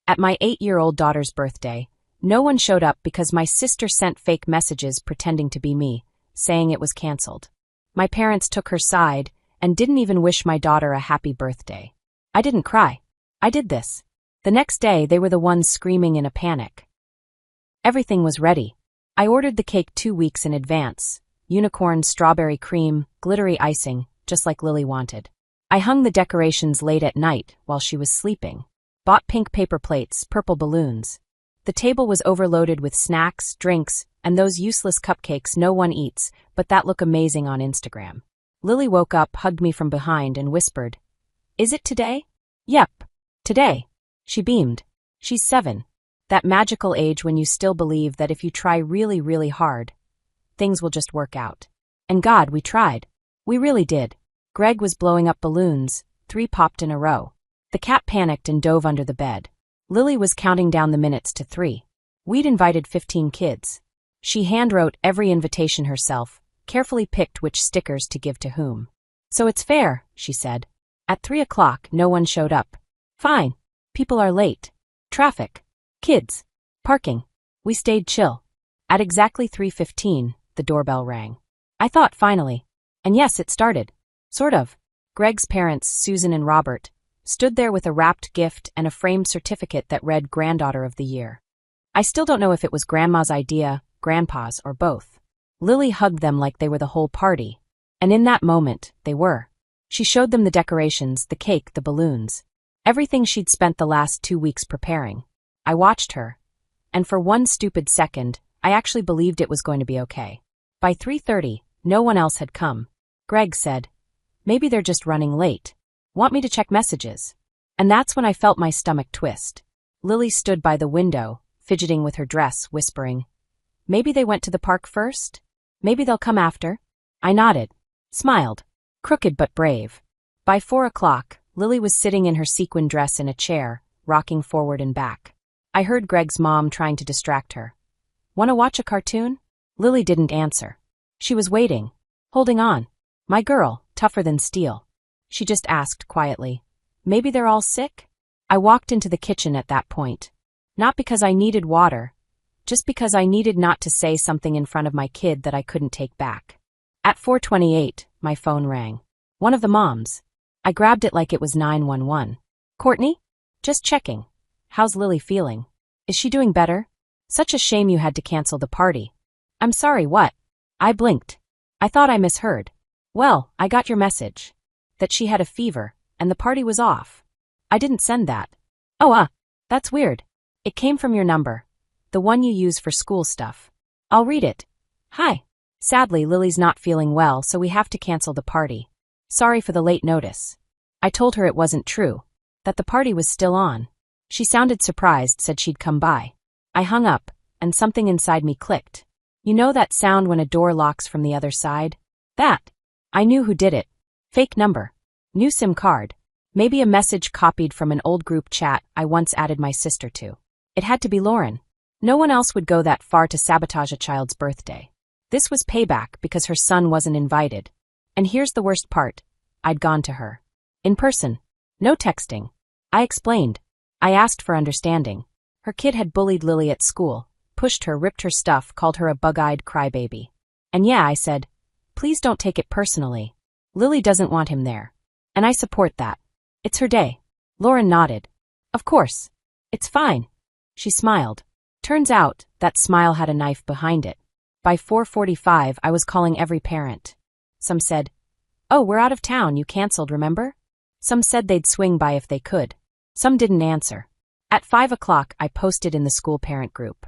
At my 8-year-old daughter's birthday, no one showed up because my sister sent fake messages pretending to be me, saying it was canceled. My parents took her side and didn't even wish my daughter a happy birthday. I didn't cry. I did this. The next day, they were the ones screaming in a panic. Everything was ready. I ordered the cake 2 weeks in advance. Unicorn, strawberry cream, glittery icing, just like Lily wanted. I hung the decorations late at night while she was sleeping. Bought pink paper plates, purple balloons. The table was overloaded with snacks, drinks, and those useless cupcakes no one eats, but that look amazing on Instagram. Lily woke up, hugged me from behind, and whispered, "Is it today?" "Yep, today." She beamed. She's 7. That magical age when you still believe that if you try really, really hard, things will just work out. And God, we tried. We really did. Greg was blowing up balloons. 3 popped in a row. The cat panicked and dove under the bed. Lily was counting down the minutes to 3. We'd invited 15 kids. She handwrote every invitation herself, carefully picked which stickers to give to whom. "So it's fair," she said. At 3 o'clock, no one showed up. Fine. People are late. Traffic. Kids. Parking. We stayed chill. At exactly 3:15, the doorbell rang. I thought finally. And yes, it started. Sort of. Greg's parents, Susan and Robert, stood there with a wrapped gift and a framed certificate that read Granddaughter of the Year. I still don't know if it was Grandma's idea, Grandpa's, or both. Lily hugged them like they were the whole party. And in that moment, they were. She showed them the decorations, the cake, the balloons. Everything she'd spent the last 2 weeks preparing. I watched her. And for one stupid second, I actually believed it was going to be okay. By 3:30, no one else had come. Greg said, "Maybe they're just running late. Want me to check messages?" And that's when I felt my stomach twist. Lily stood by the window, fidgeting with her dress, whispering, "Maybe they went to the park first? Maybe they'll come after?" I nodded, smiled, crooked but brave. By 4 o'clock, Lily was sitting in her sequin dress in a chair, rocking forward and back. I heard Greg's mom trying to distract her. "Want to watch a cartoon?" Lily didn't answer. She was waiting, holding on. My girl, tougher than steel. She just asked quietly, "Maybe they're all sick?" I walked into the kitchen at that point. Not because I needed water, just because I needed not to say something in front of my kid that I couldn't take back. At 4:28, my phone rang. One of the moms. I grabbed it like it was 911. "Courtney? Just checking. How's Lily feeling? Is she doing better? Such a shame you had to cancel the party." "I'm sorry, what?" I blinked. I thought I misheard. "Well, I got your message. That she had a fever, and the party was off." "I didn't send that." "Oh, that's weird. It came from your number. The one you use for school stuff." "I'll read it." "Hi. Sadly, Lily's not feeling well, so we have to cancel the party. Sorry for the late notice." I told her it wasn't true, that the party was still on. She sounded surprised, said she'd come by. I hung up, and something inside me clicked. You know that sound when a door locks from the other side? That. I knew who did it. Fake number. New SIM card. Maybe a message copied from an old group chat I once added my sister to. It had to be Lauren. No one else would go that far to sabotage a child's birthday. This was payback because her son wasn't invited. And here's the worst part. I'd gone to her. In person. No texting. I explained. I asked for understanding. Her kid had bullied Lily at school, pushed her, ripped her stuff, called her a bug-eyed crybaby. And yeah, I said, please don't take it personally. Lily doesn't want him there. And I support that. It's her day. Lauren nodded. Of course. It's fine. She smiled. Turns out, that smile had a knife behind it. By 4:45, I was calling every parent. Some said, oh, we're out of town, you canceled, remember? Some said they'd swing by if they could. Some didn't answer. At 5 o'clock, I posted in the school parent group.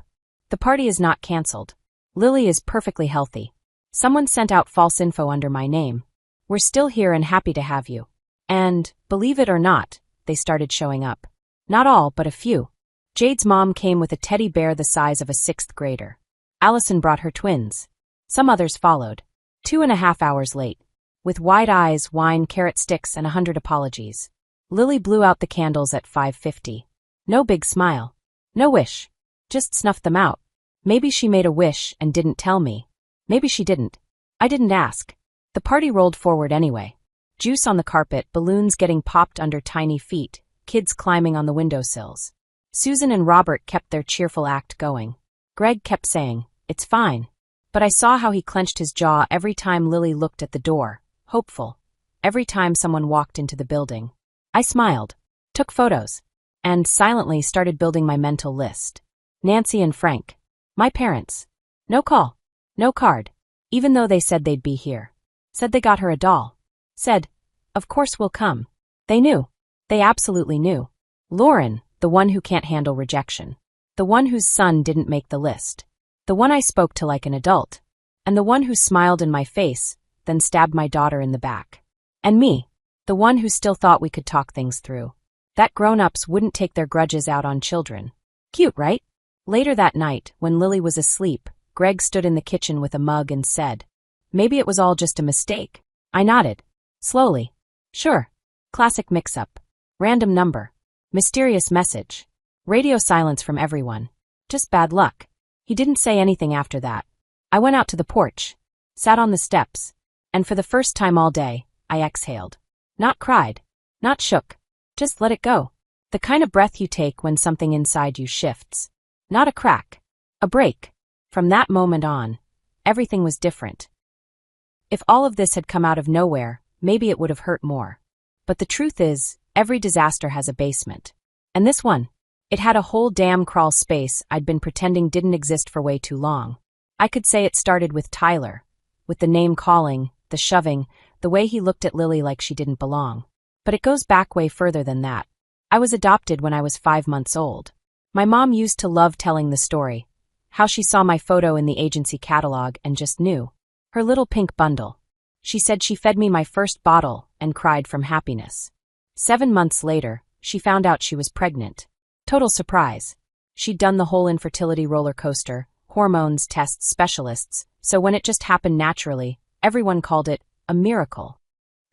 The party is not canceled. Lily is perfectly healthy. Someone sent out false info under my name. We're still here and happy to have you. And, believe it or not, they started showing up. Not all, but a few. Jade's mom came with a teddy bear the size of a 6th grader. Allison brought her twins. Some others followed. 2.5 hours late. With wide eyes, wine, carrot sticks, and 100 apologies. Lily blew out the candles at 5:50. No big smile. No wish. Just snuffed them out. Maybe she made a wish and didn't tell me. Maybe she didn't. I didn't ask. The party rolled forward anyway. Juice on the carpet, balloons getting popped under tiny feet, kids climbing on the windowsills. Susan and Robert kept their cheerful act going. Greg kept saying, "It's fine." But I saw how he clenched his jaw every time Lily looked at the door, hopeful. Every time someone walked into the building. I smiled, took photos, and silently started building my mental list. Nancy and Frank. My parents. No call. No card. Even though they said they'd be here. Said they got her a doll. Said, "Of course we'll come." They knew. They absolutely knew. Lauren, the one who can't handle rejection. The one whose son didn't make the list. The one I spoke to like an adult. And the one who smiled in my face, then stabbed my daughter in the back. And me. The one who still thought we could talk things through. That grown-ups wouldn't take their grudges out on children. Cute, right? Later that night, when Lily was asleep, Greg stood in the kitchen with a mug and said, "Maybe it was all just a mistake." I nodded. Slowly. Sure. Classic mix-up. Random number. Mysterious message. Radio silence from everyone. Just bad luck. He didn't say anything after that. I went out to the porch. Sat on the steps. And for the first time all day, I exhaled. Not cried. Not shook. Just let it go. The kind of breath you take when something inside you shifts. Not a crack. A break. From that moment on, everything was different. If all of this had come out of nowhere, maybe it would have hurt more. But the truth is, every disaster has a basement. And this one, it had a whole damn crawl space I'd been pretending didn't exist for way too long. I could say it started with Tyler. With the name calling, the shoving, the way he looked at Lily like she didn't belong. But it goes back way further than that. I was adopted when I was 5 months old. My mom used to love telling the story. How she saw my photo in the agency catalog and just knew. Her little pink bundle. She said she fed me my first bottle and cried from happiness. 7 months later, she found out she was pregnant. Total surprise. She'd done the whole infertility roller coaster, hormones, tests, specialists, so when it just happened naturally, everyone called it a miracle.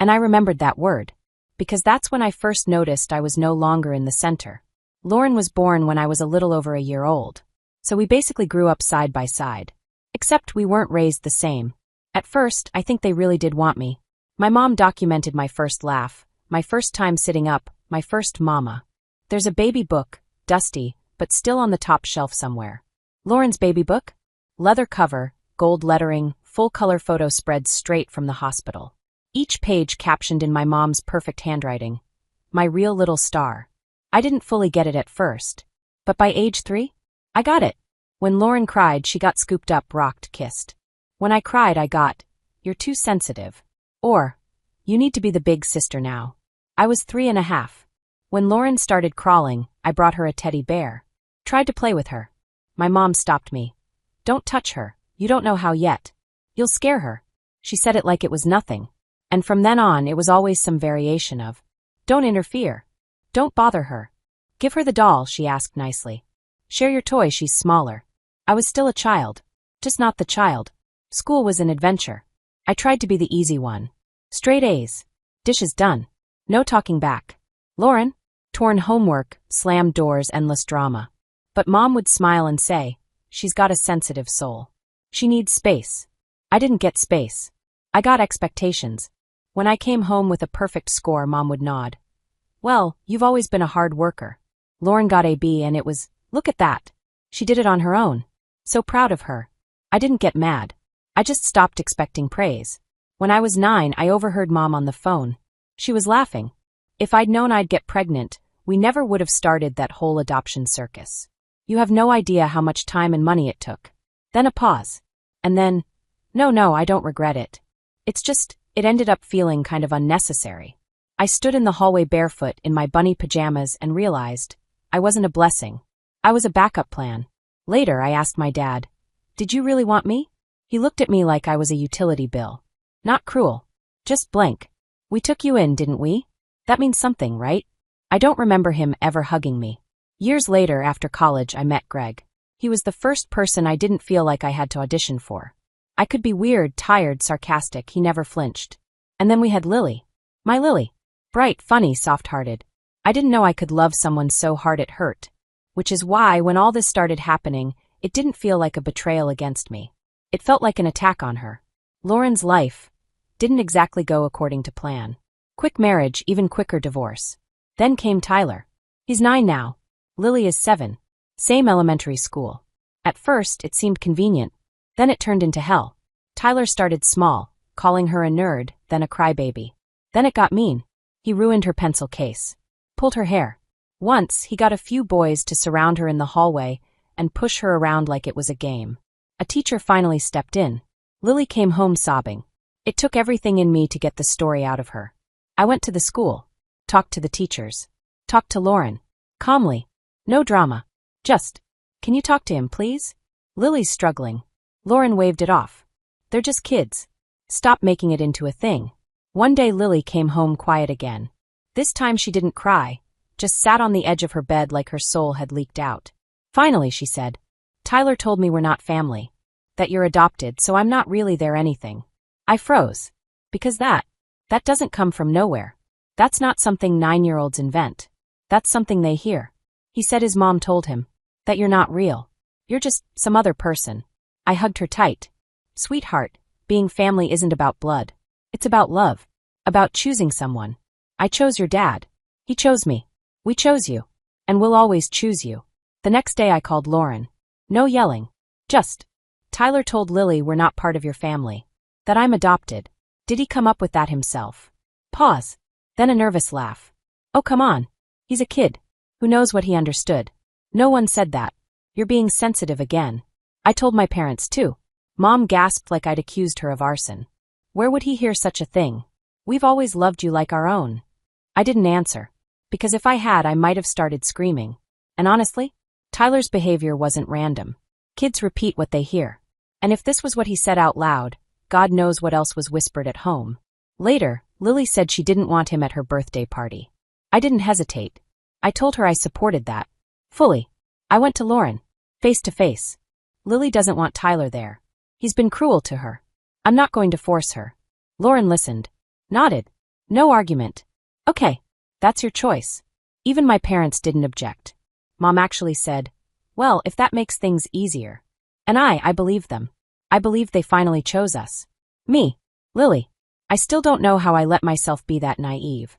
And I remembered that word. Because that's when I first noticed I was no longer in the center. Lauren was born when I was a little over a year old. So we basically grew up side by side. Except we weren't raised the same. At first, I think they really did want me. My mom documented my first laugh, my first time sitting up, my first mama. There's a baby book, dusty, but still on the top shelf somewhere. Lauren's baby book? Leather cover, gold lettering, full-color photo spreads straight from the hospital. Each page captioned in my mom's perfect handwriting. My real little star. I didn't fully get it at first. But by age 3, I got it. When Lauren cried, she got scooped up, rocked, kissed. When I cried, I got, "You're too sensitive." Or, "You need to be the big sister now." I was 3.5. When Lauren started crawling, I brought her a teddy bear. Tried to play with her. My mom stopped me. "Don't touch her. You don't know how yet. You'll scare her." She said it like it was nothing. And from then on, it was always some variation of, "Don't interfere. Don't bother her. Give her the doll," she asked nicely. "Share your toy, she's smaller." I was still a child. Just not the child. School was an adventure. I tried to be the easy one. Straight A's. Dishes done. No talking back. Lauren? Torn homework, slammed doors, endless drama. But Mom would smile and say, "She's got a sensitive soul. She needs space." I didn't get space. I got expectations. When I came home with a perfect score, Mom would nod. "Well, you've always been a hard worker." Lauren got a B and it was, "Look at that. She did it on her own." So proud of her. I didn't get mad. I just stopped expecting praise. When I was 9, I overheard Mom on the phone. She was laughing. If I'd known I'd get pregnant, we never would have started that whole adoption circus. You have no idea how much time and money it took. Then a pause. And then, no, I don't regret it. It's just, it ended up feeling kind of unnecessary. I stood in the hallway barefoot in my bunny pajamas and realized I wasn't a blessing. I was a backup plan. Later, I asked my dad, "Did you really want me?" He looked at me like I was a utility bill. Not cruel. Just blank. "We took you in, didn't we? That means something, right?" I don't remember him ever hugging me. Years later, after college, I met Greg. He was the first person I didn't feel like I had to audition for. I could be weird, tired, sarcastic, he never flinched. And then we had Lily. My Lily. Bright, funny, soft-hearted. I didn't know I could love someone so hard it hurt. Which is why, when all this started happening, it didn't feel like a betrayal against me. It felt like an attack on her. Lauren's life didn't exactly go according to plan. Quick marriage, even quicker divorce. Then came Tyler. He's 9 now. Lily is 7. Same elementary school. At first, it seemed convenient. Then it turned into hell. Tyler started small, calling her a nerd, then a crybaby. Then it got mean. He ruined her pencil case. Pulled her hair. Once, he got a few boys to surround her in the hallway and push her around like it was a game. A teacher finally stepped in. Lily came home sobbing. It took everything in me to get the story out of her. I went to the school. Talked to the teachers. Talked to Lauren. Calmly. No drama. Just, can you talk to him, please? Lily's struggling. Lauren waved it off. They're just kids. Stop making it into a thing. One day Lily came home quiet again. This time she didn't cry, just sat on the edge of her bed like her soul had leaked out. Finally, she said, Tyler told me we're not family. That you're adopted, so I'm not really their anything. I froze. Because that doesn't come from nowhere. That's not something 9-year-olds invent. That's something they hear. He said his mom told him. That you're not real. You're just some other person. I hugged her tight. Sweetheart, being family isn't about blood. It's about love. About choosing someone. I chose your dad. He chose me. We chose you. And we'll always choose you. The next day I called Lauren. No yelling. Just. Tyler told Lily we're not part of your family. That I'm adopted. Did he come up with that himself? Pause. Then a nervous laugh. Oh, come on. He's a kid. Who knows what he understood? No one said that. You're being sensitive again. I told my parents too. Mom gasped like I'd accused her of arson. Where would he hear such a thing? We've always loved you like our own. I didn't answer. Because if I had, I might have started screaming. And honestly, Tyler's behavior wasn't random. Kids repeat what they hear. And if this was what he said out loud, God knows what else was whispered at home. Later, Lily said she didn't want him at her birthday party. I didn't hesitate. I told her I supported that. Fully. I went to Lauren. Face to face. Lily doesn't want Tyler there. He's been cruel to her. I'm not going to force her. Lauren listened. Nodded. No argument. Okay. That's your choice. Even my parents didn't object. Mom actually said, well, if that makes things easier. And I believed them. I believed they finally chose us. Me. Lily. I still don't know how I let myself be that naive.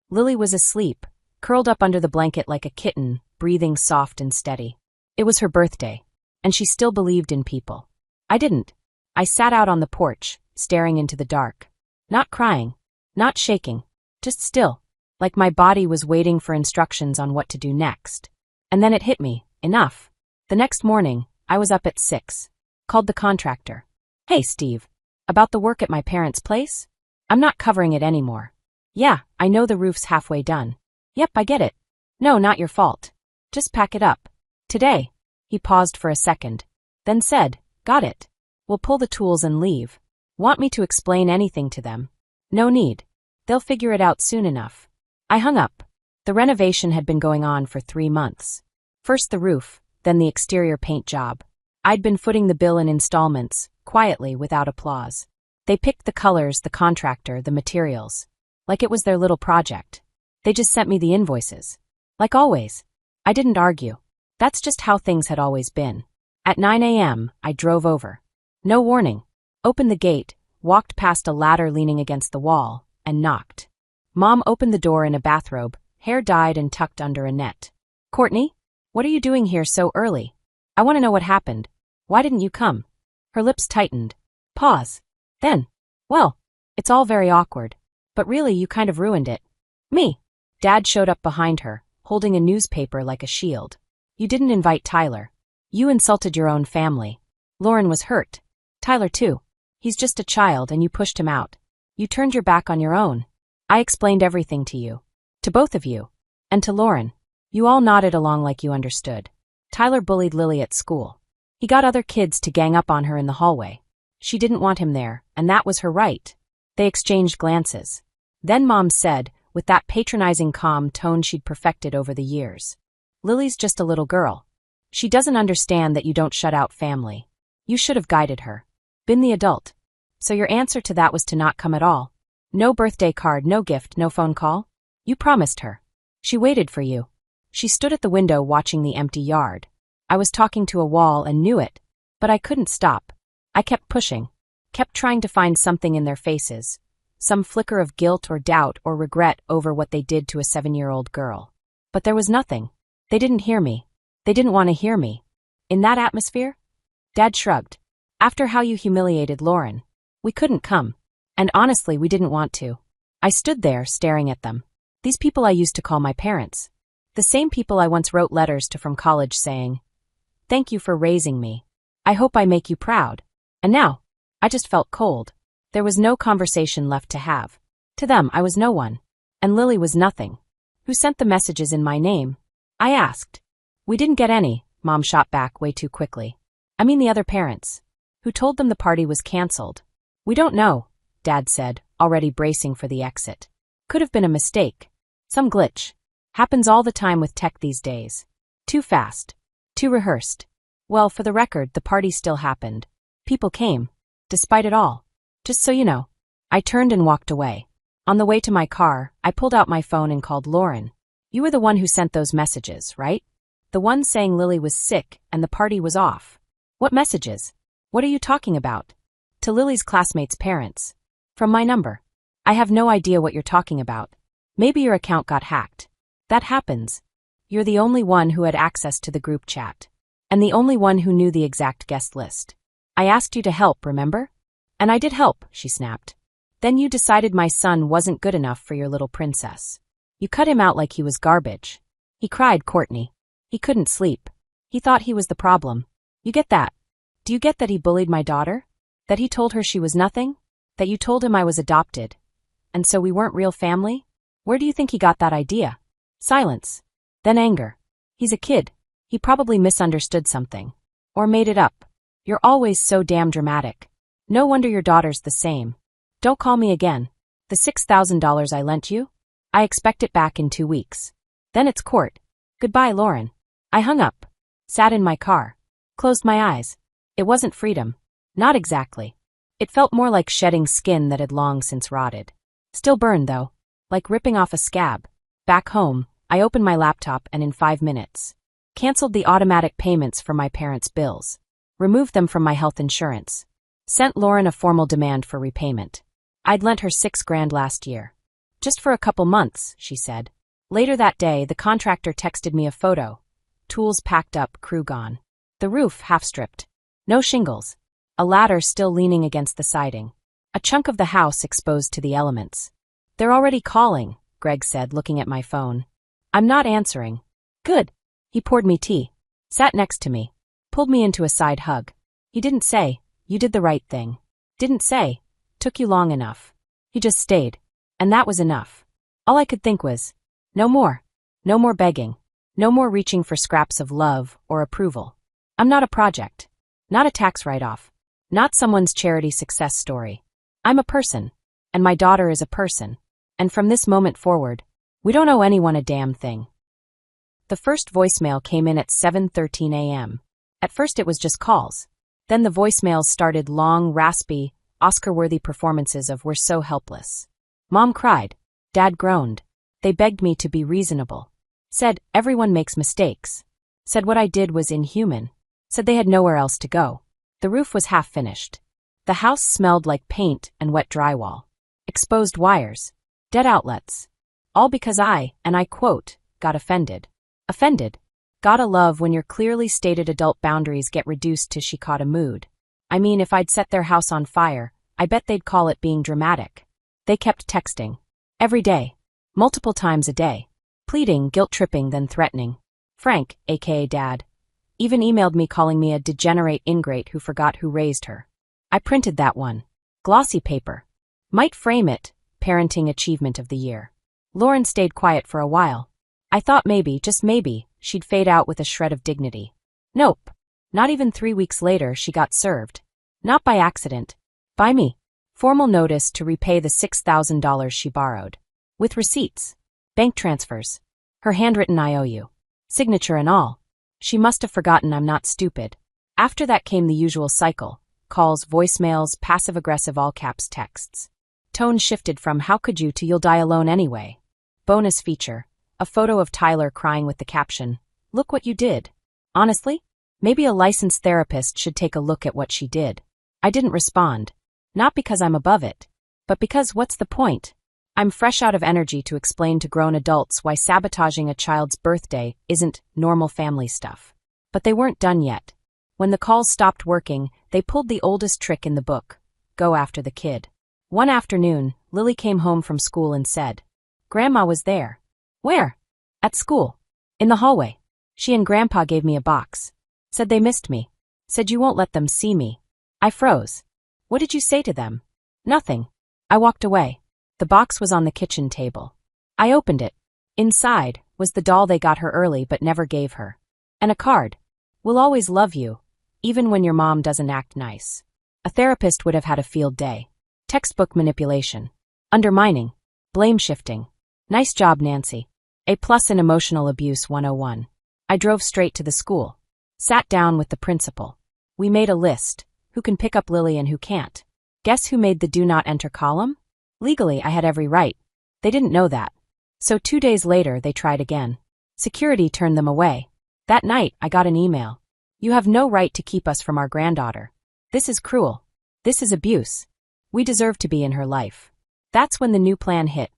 Lily was asleep, curled up under the blanket like a kitten, breathing soft and steady. It was her birthday, and she still believed in people. I didn't. I sat out on the porch, staring into the dark. Not crying. Not shaking. Just still. Like my body was waiting for instructions on what to do next. And then it hit me. Enough. The next morning, I was up at 6. Called the contractor. Hey, Steve. About the work at my parents' place? I'm not covering it anymore. Yeah, I know the roof's halfway done. Yep, I get it. No, not your fault. Just pack it up. Today. He paused for a second. Then said, got it. We'll pull the tools and leave. Want me to explain anything to them? No need. They'll figure it out soon enough. I hung up. The renovation had been going on for 3 months. First the roof, then the exterior paint job. I'd been footing the bill in installments, quietly, without applause. They picked the colors, the contractor, the materials. Like it was their little project. They just sent me the invoices. Like always. I didn't argue. That's just how things had always been. At 9 a.m., I drove over. No warning. Opened the gate, walked past a ladder leaning against the wall, and knocked. Mom opened the door in a bathrobe, hair dyed and tucked under a net. Courtney? What are you doing here so early? I want to know what happened. Why didn't you come? Her lips tightened. Pause. Then. Well, it's all very awkward. But really, you kind of ruined it. Me. Dad showed up behind her, holding a newspaper like a shield. You didn't invite Tyler. You insulted your own family. Lauren was hurt. Tyler too. He's just a child and you pushed him out. You turned your back on your own. I explained everything to you. To both of you. And to Lauren. You all nodded along like you understood. Tyler bullied Lily at school. He got other kids to gang up on her in the hallway. She didn't want him there, and that was her right. They exchanged glances. Then Mom said, with that patronizing calm tone she'd perfected over the years. Lily's just a little girl. She doesn't understand that you don't shut out family. You should have guided her. Been the adult. So your answer to that was to not come at all. No birthday card, no gift, no phone call? You promised her. She waited for you. She stood at the window watching the empty yard. I was talking to a wall and knew it. But I couldn't stop. I kept pushing. Kept trying to find something in their faces. Some flicker of guilt or doubt or regret over what they did to a 7-year-old girl. But there was nothing. They didn't hear me. They didn't want to hear me. In that atmosphere? Dad shrugged. After how you humiliated Lauren, we couldn't come. And honestly, we didn't want to. I stood there, staring at them. These people I used to call my parents. The same people I once wrote letters to from college saying, "Thank you for raising me. I hope I make you proud." And now, I just felt cold. There was no conversation left to have. To them, I was no one. And Lily was nothing. Who sent the messages in my name? I asked. We didn't get any, Mom shot back way too quickly. I mean the other parents. Who told them the party was canceled? We don't know, Dad said, already bracing for the exit. Could have been a mistake. Some glitch. Happens all the time with tech these days. Too fast. Too rehearsed. Well, for the record, the party still happened. People came. Despite it all. Just so you know. I turned and walked away. On the way to my car, I pulled out my phone and called Lauren. You were the one who sent those messages, right? The one saying Lily was sick and the party was off. What messages? What are you talking about? To Lily's classmates' parents. From my number. I have no idea what you're talking about. Maybe your account got hacked. That happens. You're the only one who had access to the group chat. And the only one who knew the exact guest list. I asked you to help, remember? And I did help, she snapped. Then you decided my son wasn't good enough for your little princess. You cut him out like he was garbage. He cried, Courtney. He couldn't sleep. He thought he was the problem. You get that? Do you get that he bullied my daughter? That he told her she was nothing? That you told him I was adopted? And so we weren't real family? Where do you think he got that idea? Silence. Then anger. He's a kid. He probably misunderstood something. Or made it up. You're always so damn dramatic. No wonder your daughter's the same. Don't call me again. The $6,000 I lent you? I expect it back in 2 weeks. Then it's court. Goodbye, Lauren. I hung up. Sat in my car. Closed my eyes. It wasn't freedom. Not exactly. It felt more like shedding skin that had long since rotted. Still burned, though. Like ripping off a scab. Back home, I opened my laptop and in 5 minutes. Canceled the automatic payments for my parents' bills. Removed them from my health insurance. Sent Lauren a formal demand for repayment. I'd lent her $6,000 last year. Just for a couple months, she said. Later that day, the contractor texted me a photo. Tools packed up, crew gone. The roof half-stripped. No shingles. A ladder still leaning against the siding. A chunk of the house exposed to the elements. They're already calling, Greg said, looking at my phone. I'm not answering. Good. He poured me tea. Sat next to me. Pulled me into a side hug. He didn't say, you did the right thing. Didn't say, took you long enough. He just stayed. And that was enough. All I could think was, no more. No more begging. No more reaching for scraps of love or approval. I'm not a project. Not a tax write-off. Not someone's charity success story. I'm a person. And my daughter is a person. And from this moment forward, we don't owe anyone a damn thing. The first voicemail came in at 7:13 a.m. At first it was just calls. Then the voicemails started long, raspy, Oscar-worthy performances of We're So Helpless. Mom cried. Dad groaned. They begged me to be reasonable. Said, everyone makes mistakes. Said what I did was inhuman. Said they had nowhere else to go. The roof was half finished. The house smelled like paint and wet drywall. Exposed wires. Dead outlets. All because and I quote, got offended. Offended. Gotta love when your clearly stated adult boundaries get reduced to she caught a mood. I mean, if I'd set their house on fire, I bet they'd call it being dramatic. They kept texting. Every day. Multiple times a day. Pleading, guilt-tripping, then threatening. Frank, aka Dad, even emailed me calling me a degenerate ingrate who forgot who raised her. I printed that one. Glossy paper. Might frame it, Parenting Achievement of the Year. Lauren stayed quiet for a while. I thought maybe, just maybe, she'd fade out with a shred of dignity. Nope. Not even 3 weeks later she got served. Not by accident. By me. Formal notice to repay the $6,000 she borrowed. With receipts. Bank transfers. Her handwritten IOU. Signature and all. She must have forgotten I'm not stupid. After that came the usual cycle. Calls, voicemails, passive-aggressive all-caps texts. Tone shifted from how could you to you'll die alone anyway. Bonus feature. A photo of Tyler crying with the caption, look what you did. Honestly? Maybe a licensed therapist should take a look at what she did. I didn't respond. Not because I'm above it. But because what's the point? I'm fresh out of energy to explain to grown adults why sabotaging a child's birthday isn't normal family stuff. But they weren't done yet. When the calls stopped working, they pulled the oldest trick in the book: go after the kid. One afternoon, Lily came home from school and said, "Grandma was there." "Where?" "At school. In the hallway. She and Grandpa gave me a box. Said they missed me. Said you won't let them see me." I froze. "What did you say to them?" "Nothing." I walked away. The box was on the kitchen table. I opened it. Inside was the doll they got her early but never gave her. And a card. "We'll always love you, even when your mom doesn't act nice." A therapist would have had a field day. Textbook manipulation. Undermining. Blame shifting. Nice job, Nancy. A+ in Emotional Abuse 101. I drove straight to the school. Sat down with the principal. We made a list: who can pick up Lily and who can't. Guess who made the do not enter column? Legally, I had every right. They didn't know that. So 2 days later, they tried again. Security turned them away. That night, I got an email. "You have no right to keep us from our granddaughter. This is cruel. This is abuse. We deserve to be in her life." That's when the new plan hit.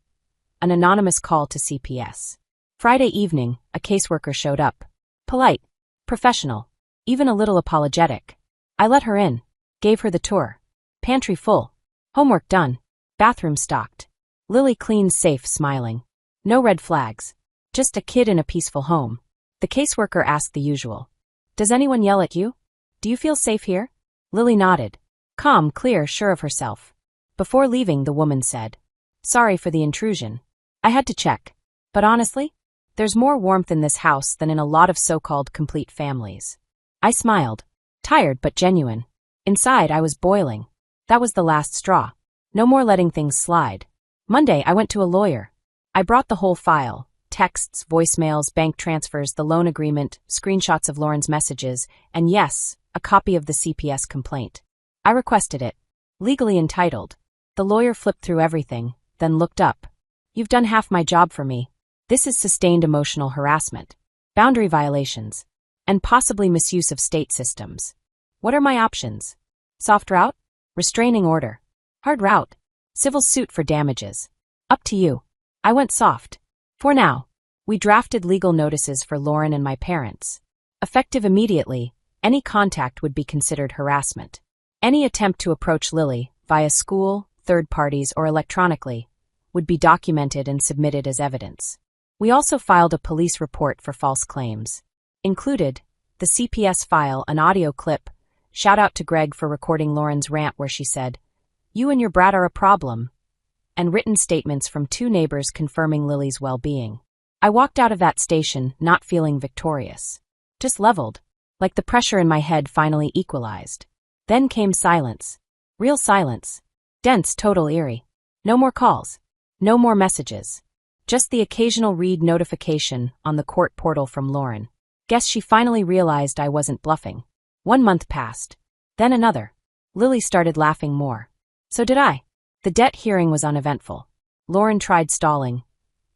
An anonymous call to CPS. Friday evening, a caseworker showed up. Polite. Professional. Even a little apologetic. I let her in. Gave her the tour. Pantry full. Homework done. Bathroom stocked. Lily cleaned safe, smiling. No red flags. Just a kid in a peaceful home. The caseworker asked the usual. "Does anyone yell at you? Do you feel safe here?" Lily nodded. Calm, clear, sure of herself. Before leaving, the woman said, "Sorry for the intrusion. I had to check. But honestly, there's more warmth in this house than in a lot of so-called complete families." I smiled. Tired but genuine. Inside, I was boiling. That was the last straw. No more letting things slide. Monday, I went to a lawyer. I brought the whole file: texts, voicemails, bank transfers, the loan agreement, screenshots of Lauren's messages, and yes, a copy of the CPS complaint. I requested it. Legally entitled. The lawyer flipped through everything, then looked up. "You've done half my job for me. This is sustained emotional harassment, boundary violations, and possibly misuse of state systems. What are my options? Soft route? Restraining order. Hard route? Civil suit for damages. Up to you." I went soft. For now. We drafted legal notices for Lauren and my parents. Effective immediately, any contact would be considered harassment. Any attempt to approach Lily, via school, third parties, or electronically, would be documented and submitted as evidence. We also filed a police report for false claims. Included, the CPS file, an audio clip. Shout out to Greg for recording Lauren's rant where she said, "You and your brat are a problem," and written statements from 2 neighbors confirming Lily's well-being. I walked out of that station not feeling victorious. Just leveled, like the pressure in my head finally equalized. Then came silence. Real silence. Dense, total, eerie. No more calls. No more messages. Just the occasional read notification on the court portal from Lauren. Guess she finally realized I wasn't bluffing. 1 month passed. Then another. Lily started laughing more. So did I. The debt hearing was uneventful. Lauren tried stalling.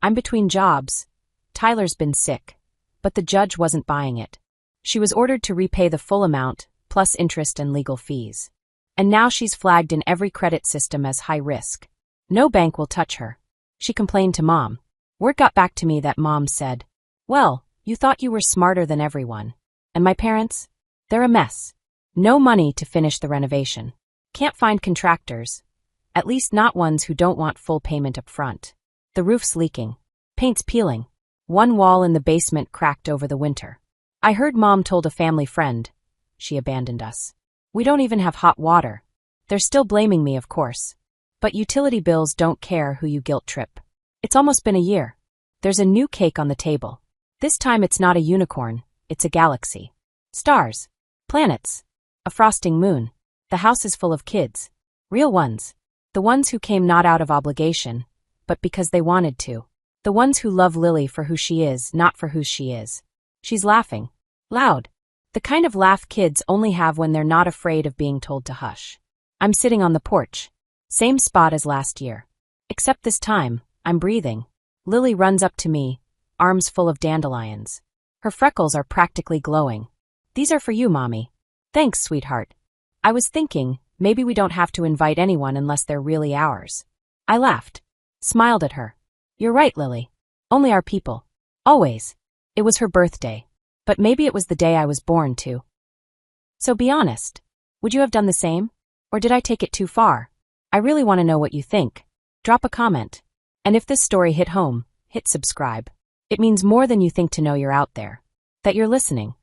"I'm between jobs. Tyler's been sick." But the judge wasn't buying it. She was ordered to repay the full amount, plus interest and legal fees. And now she's flagged in every credit system as high risk. No bank will touch her. She complained to Mom. Word got back to me that Mom said, "Well, you thought you were smarter than everyone." And my parents? They're a mess. No money to finish the renovation. Can't find contractors. At least not ones who don't want full payment up front. The roof's leaking. Paint's peeling. One wall in the basement cracked over the winter. I heard Mom told a family friend. She abandoned us. We don't even have hot water. They're still blaming me, of course. But utility bills don't care who you guilt trip. It's almost been a year. There's a new cake on the table. This time it's not a unicorn, it's a galaxy. Stars. Planets. A frosting moon. The house is full of kids. Real ones. The ones who came not out of obligation, but because they wanted to. The ones who love Lily for who she is, not for who she is. She's laughing. Loud. The kind of laugh kids only have when they're not afraid of being told to hush. I'm sitting on the porch. Same spot as last year. Except this time, I'm breathing. Lily runs up to me, arms full of dandelions. Her freckles are practically glowing. "These are for you, Mommy." "Thanks, sweetheart. I was thinking, maybe we don't have to invite anyone unless they're really ours." I laughed. Smiled at her. You're right, Lily. Only our people. Always. It was her birthday. But maybe it was the day I was born, too. So be honest. Would you have done the same? Or did I take it too far? I really want to know what you think. Drop a comment. And if this story hit home, hit subscribe. It means more than you think to know you're out there. That you're listening.